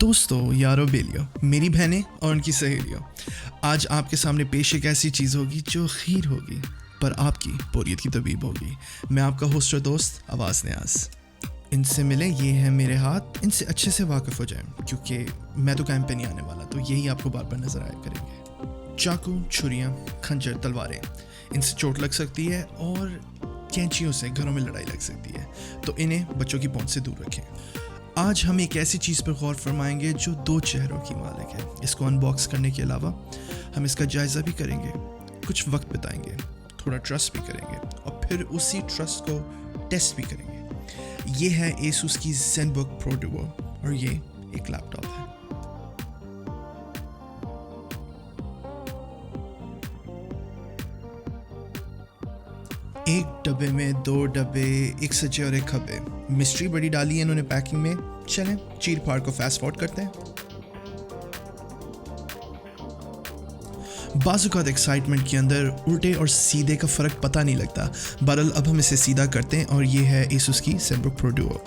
दोस्तों, यारो बेलियो, मेरी बहनें और उनकी सहेलियों, आज आपके सामने पेश एक ऐसी चीज़ होगी जो खीर होगी पर आपकी बोरियत की तबीब होगी। मैं आपका होस्ट और दोस्त आवाज़ न्याज। इनसे मिले, ये है मेरे हाथ, इनसे अच्छे से वाकिफ़ हो जाएं क्योंकि मैं तो कैंप पे नहीं आने वाला, तो यही आपको बार बार नज़र आया करेंगे। चाकू, छुरियाँ, खंजर, तलवारें, इनसे चोट लग सकती है और कैंचियों से घरों में लड़ाई लग सकती है, तो इन्हें बच्चों की पहुंच से दूर रखें। आज हम एक ऐसी चीज़ पर गौर फरमाएंगे जो दो चेहरों की मालिक है। इसको अनबॉक्स करने के अलावा हम इसका जायज़ा भी करेंगे, कुछ वक्त बिताएंगे, थोड़ा ट्रस्ट भी करेंगे और फिर उसी ट्रस्ट को टेस्ट भी करेंगे। ये है एसुस की ZenBook Pro Duo और ये एक लैपटॉप है। एक डब्बे में दो डब्बे, एक सच्चे और एक खब्बे। मिस्ट्री बड़ी डाली है इन्होंने पैकिंग में। चलें चीर फाड़ को फास्ट फॉरवर्ड करते हैं। बाज़-औक़ात एक्साइटमेंट के अंदर उल्टे और सीधे का फ़र्क पता नहीं लगता। बहरहाल अब हम इसे सीधा करते हैं और ये है एसुस की ZenBook Pro Duo।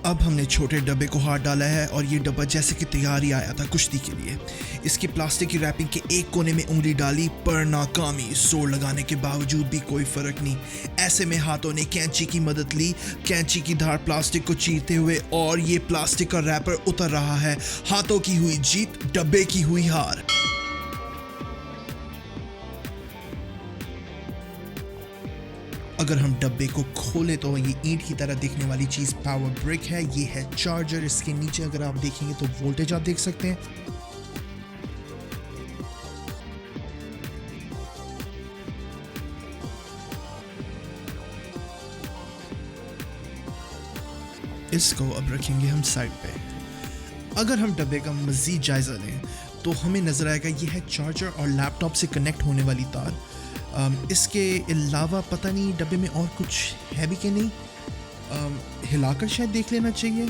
अब हमने छोटे डब्बे को हाथ डाला है और ये डब्बा जैसे कि तैयार ही आया था कुश्ती के लिए। इसकी प्लास्टिक की रैपिंग के एक कोने में उंगली डाली पर नाकामी। जोर लगाने के बावजूद भी कोई फर्क नहीं। ऐसे में हाथों ने कैंची की मदद ली, कैंची की धार प्लास्टिक को चीरते हुए, और ये प्लास्टिक का रैपर उतर रहा है। हाथों की हुई जीत, डब्बे की हुई हार। अगर हम डब्बे को खोलें तो ये ईंट की तरह दिखने वाली चीज़ पावर ब्रिक है। ये है चार्जर। इसके नीचे अगर आप देखेंगे तो वोल्टेज आप देख सकते हैं। इसको अब रखेंगे हम साइड पे। अगर हम डब्बे का मज़ीद जायज़ा लें तो हमें नज़र आएगा ये है चार्जर और लैपटॉप से कनेक्ट होने वाली तार। इसके अलावा पता नहीं डब्बे में और कुछ है भी कि नहीं, हिलाकर शायद देख लेना चाहिए।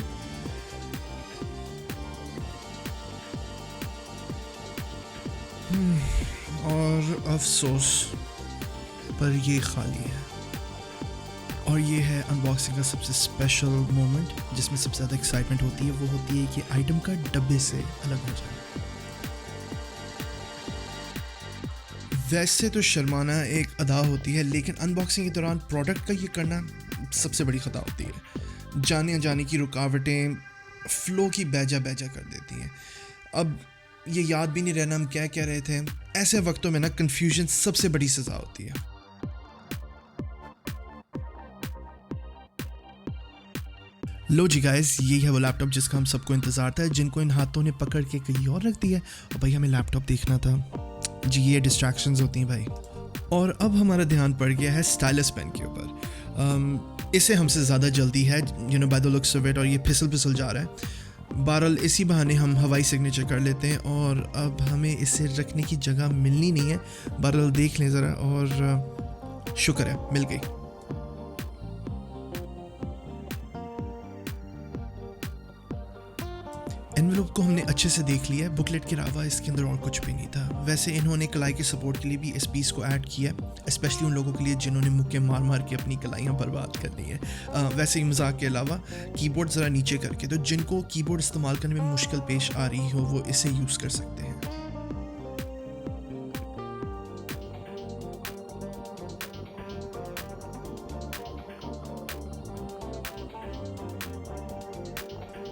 और अफसोस पर ये खाली है। और ये है अनबॉक्सिंग का सबसे स्पेशल मोमेंट, जिसमें सबसे ज़्यादा एक्साइटमेंट होती है। वो होती है कि आइटम का डब्बे से अलग हो जाए। वैसे तो शर्माना एक अदा होती है, लेकिन अनबॉक्सिंग के दौरान प्रोडक्ट का ये करना सबसे बड़ी ख़ता होती है। जाने अनजाने की रुकावटें फ़्लो की बैजा कर देती हैं। अब ये याद भी नहीं रहना हम क्या कह रहे थे। ऐसे वक्तों में ना कन्फ्यूजन सबसे बड़ी सज़ा होती है। लो जी गाइस, यही है वो लैपटॉप जिसका हम सबको इंतज़ार था, जिनको इन हाथों ने पकड़ के कहीं और रख दिया। और भाई हमें लैपटॉप देखना था जी, ये डिस्ट्रैक्शंस होती हैं भाई। और अब हमारा ध्यान पड़ गया है स्टाइलस पेन के ऊपर। इसे हमसे ज़्यादा जल्दी है, by the looks of it, और ये फिसल जा रहा है। बहरहाल इसी बहाने हम हवाई सिग्नेचर कर लेते हैं और अब हमें इसे रखने की जगह मिलनी नहीं है। बहरहाल देख लें ज़रा, और शुक्र है मिल गई। एनवेलप को हमने अच्छे से देख लिया है। बुकलेट के अलावा इसके अंदर और कुछ भी नहीं था। वैसे इन्होंने कलाई के सपोर्ट के लिए भी इस पीस को ऐड किया, स्पेशली उन लोगों के लिए जिन्होंने मुक्के मार के अपनी कलाइयाँ बर्बाद करनी है। वैसे ही मजाक के अलावा कीबोर्ड ज़रा नीचे करके, तो जिनको कीबोर्ड इस्तेमाल करने में मुश्किल पेश आ रही हो वो इसे यूज़ कर सकते हैं।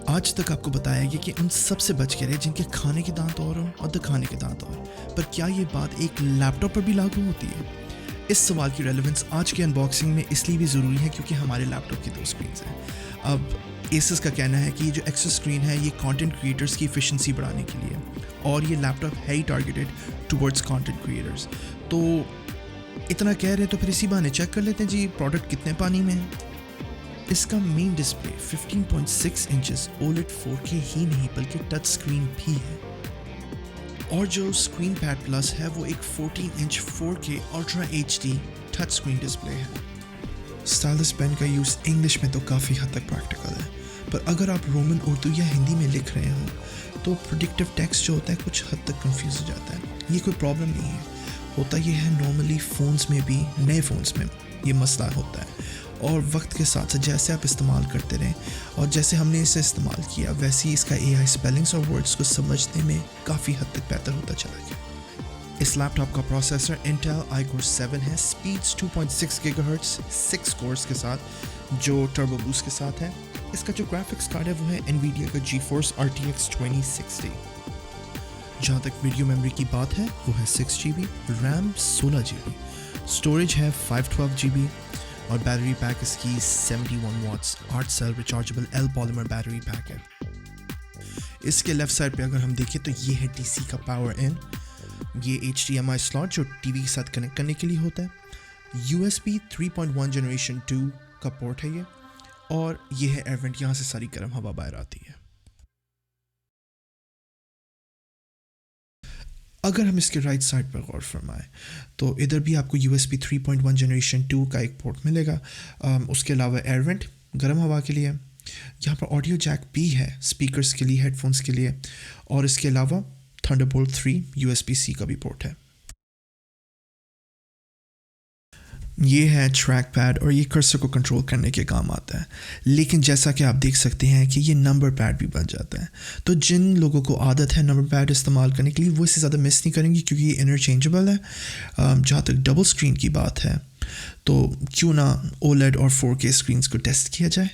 आज तक आपको बताया गया कि उन सबसे बच के रहे जिनके खाने के दांत और हों और दिखाने के दांत और। पर क्या ये बात एक लैपटॉप पर भी लागू होती है? इस सवाल की रेलेवेंस आज के अनबॉक्सिंग में इसलिए भी ज़रूरी है क्योंकि हमारे लैपटॉप की दो स्क्रीन्स हैं। अब एसुस का कहना है कि ये जो एक्स्ट्रा स्क्रीन है ये कंटेंट क्रिएटर्स की एफिशिएंसी बढ़ाने के लिए, और ये लैपटॉप है ही टारगेटेड टुवर्ड्स कंटेंट क्रिएटर्स। तो इतना कह रहे हैं तो फिर इसी बहाने चेक कर लेते हैं जी प्रोडक्ट कितने पानी में है। इसका main display 15.6 inches OLED 4K ही नहीं बल्कि टच स्क्रीन भी है, और जो स्क्रीन पैड प्लस है वो एक 14 inch 4K ultra HD touch screen display है। स्टाइलस पेन का यूज़ इंग्लिश में तो काफ़ी हद तक प्रैक्टिकल है, पर अगर आप रोमन, उर्दू या हिंदी में लिख रहे हो तो प्रेडिक्टिव टेक्स्ट जो होता है कुछ हद तक कंफ्यूज हो जाता है। ये कोई प्रॉब्लम नहीं है, होता ये है नॉर्मली फ़ोन्स में भी, नए फ़ोन्स में ये मसला होता है। और वक्त के साथ साथ जैसे आप इस्तेमाल करते रहें और जैसे हमने इसे इस्तेमाल किया वैसे ही इसका AI स्पेलिंग्स और वर्ड्स को समझने में काफ़ी हद तक बेहतर होता चला गया। इस लैपटॉप का प्रोसेसर Intel iCore 7 है, स्पीड्स 2.6 GHz 6 कोर्स के साथ जो टर्बो बूस्ट के साथ है। इसका जो ग्राफिक्स कार्ड है वो है NVIDIA का GeForce RTX 2060। जहाँ तक वीडियो मेमोरी की बात है वो है 6GB, रैम 16GB, स्टोरेज है 512GB और बैटरी पैक इसकी 71 watts 8 cell rechargeable L polymer battery pack है। इसके लेफ्ट साइड पे अगर हम देखें तो ये है DC का पावर इन, ये HDMI स्लॉट जो टीवी के साथ कनेक्ट करने के लिए होता है, USB 3.1 जनरेशन 2 का पोर्ट है ये, और ये है एयर वेंट, यहाँ से सारी गर्म हवा बाहर आती है। अगर हम इसके राइट साइड पर गौर फरमाएं तो इधर भी आपको USB 3.1 जनरेशन 2 का एक पोर्ट मिलेगा। उसके अलावा एयर वेंट गर्म हवा के लिए, यहाँ पर ऑडियो जैक भी है स्पीकर्स के लिए, हेडफोन्स के लिए, और इसके अलावा थंडरबोल्ट 3 USB-C का भी पोर्ट है। ये है ट्रैक पैड और ये कर्सर को कंट्रोल करने के काम आता है, लेकिन जैसा कि आप देख सकते हैं कि ये नंबर पैड भी बन जाता है। तो जिन लोगों को आदत है नंबर पैड इस्तेमाल करने के लिए वो इससे ज़्यादा मिस नहीं करेंगे क्योंकि ये इंटरचेंजेबल है। जहाँ तक डबल स्क्रीन की बात है तो क्यों ना OLED और 4K स्क्रीन्स को टेस्ट किया जाए।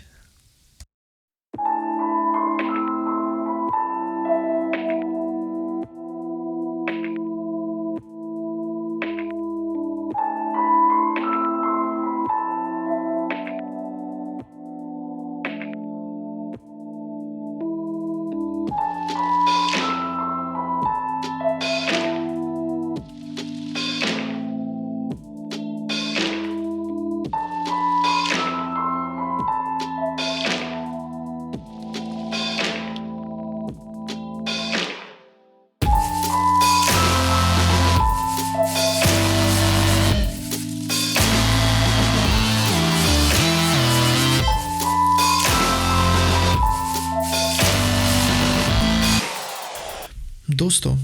दोस्तों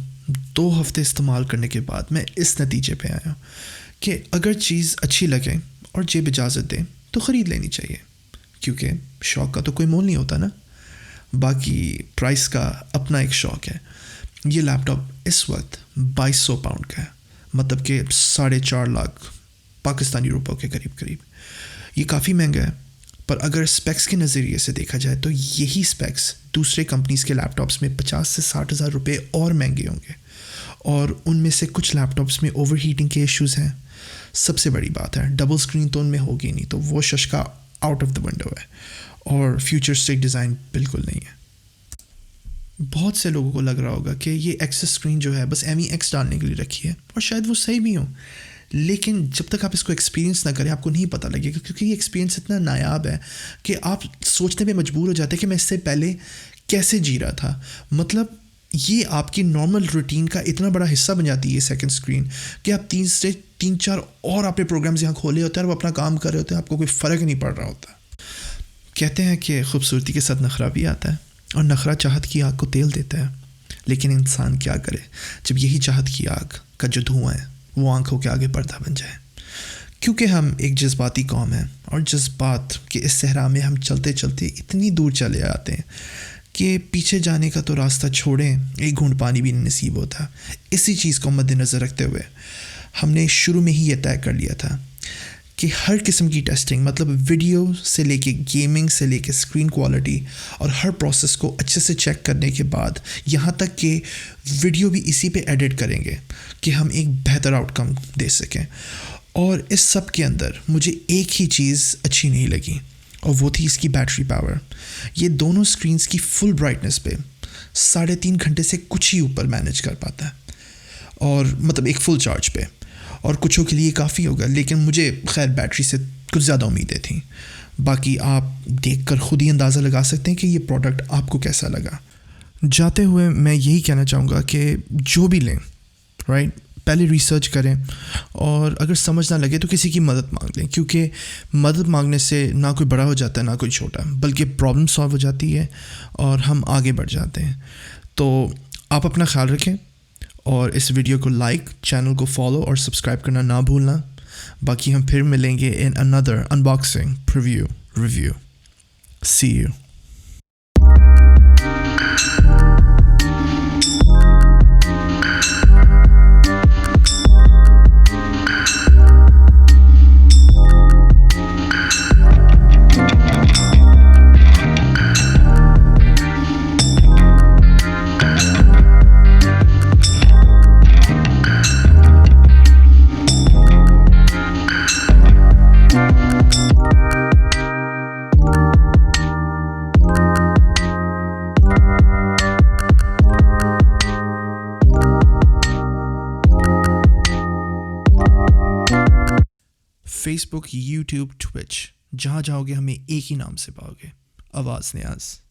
2 हफ्ते इस्तेमाल करने के बाद मैं इस नतीजे पे आया कि अगर चीज़ अच्छी लगे और जेब इजाज़त दे तो ख़रीद लेनी चाहिए, क्योंकि शौक़ का तो कोई मोल नहीं होता ना। बाकी प्राइस का अपना एक शौक़ है। ये लैपटॉप इस वक्त 2200 पाउंड का है, मतलब कि 4.5 लाख पाकिस्तानी रुपयों के करीब। ये काफ़ी महंगा है, पर अगर स्पेक्स के नज़रिए से देखा जाए तो यही स्पेक्स दूसरे कंपनीज़ के लैपटॉप्स में 50 से 60 हज़ार रुपये और महंगे होंगे, और उनमें से कुछ लैपटॉप्स में ओवर हीटिंग के इश्यूज़ हैं। सबसे बड़ी बात है डबल स्क्रीन तो उनमें होगी नहीं, तो वो शशका आउट ऑफ द विंडो है, और फ्यूचरिस्टिक डिज़ाइन बिल्कुल नहीं है। बहुत से लोगों को लग रहा होगा कि ये एक्सेस स्क्रीन जो है बस MEX डालने के लिए रखी है, और शायद वो सही भी हो, लेकिन जब तक आप इसको एक्सपीरियंस ना करें आपको नहीं पता लगेगा, क्योंकि ये एक्सपीरियंस इतना नायाब है कि आप सोचने में मजबूर हो जाते हैं कि मैं इससे पहले कैसे जी रहा था। मतलब ये आपकी नॉर्मल रूटीन का इतना बड़ा हिस्सा बन जाती है सेकंड स्क्रीन कि आप 3-4 और आपने प्रोग्राम्स यहाँ खोले होते हैं और वो अपना काम कर रहे होते हैं, आपको कोई फ़र्क नहीं पड़ रहा होता। कहते हैं कि खूबसूरती के साथ नखरा भी आता है, और नखरा चाहत की आग को तेल देता है, लेकिन इंसान क्या करे जब यही चाहत की आग का जो धुआं है वो आंखों के आगे पर्दा बन जाए। क्योंकि हम एक जज्बाती कौम हैं, और जज्बात के इस सहरा में हम चलते चलते इतनी दूर चले आते हैं कि पीछे जाने का तो रास्ता छोड़ें, एक घूंट पानी भी नहीं नसीब होता। इसी चीज़ को मद्देनज़र रखते हुए हमने शुरू में ही ये तय कर लिया था कि हर किस्म की टेस्टिंग, मतलब वीडियो से लेके गेमिंग से लेके स्क्रीन क्वालिटी और हर प्रोसेस को अच्छे से चेक करने के बाद, यहाँ तक कि वीडियो भी इसी पे एडिट करेंगे कि हम एक बेहतर आउटकम दे सकें। और इस सब के अंदर मुझे एक ही चीज़ अच्छी नहीं लगी, और वो थी इसकी बैटरी पावर। ये दोनों स्क्रीन्स की फुल ब्राइटनेस पे 3.5 घंटे से कुछ ही ऊपर मैनेज कर पाता है, और मतलब एक फुल चार्ज पे, और कुछों के लिए काफ़ी होगा, लेकिन मुझे खैर बैटरी से कुछ ज़्यादा उम्मीदें थी। बाकी आप देखकर खुद ही अंदाज़ा लगा सकते हैं कि ये प्रोडक्ट आपको कैसा लगा। जाते हुए मैं यही कहना चाहूँगा कि जो भी लें, राइट, पहले रिसर्च करें, और अगर समझ ना लगे तो किसी की मदद मांग लें, क्योंकि मदद मांगने से ना कोई बड़ा हो जाता है ना कोई छोटा, बल्कि प्रॉब्लम सॉल्व हो जाती है और हम आगे बढ़ जाते हैं। तो आप अपना ख्याल रखें, और इस वीडियो को लाइक, चैनल को फॉलो और सब्सक्राइब करना ना भूलना। बाकी हम फिर मिलेंगे in another unboxing preview review. See you. Facebook, YouTube, Twitch, जहाँ जाओगे हमें एक ही नाम से पाओगे, आवाज़ न्याज़.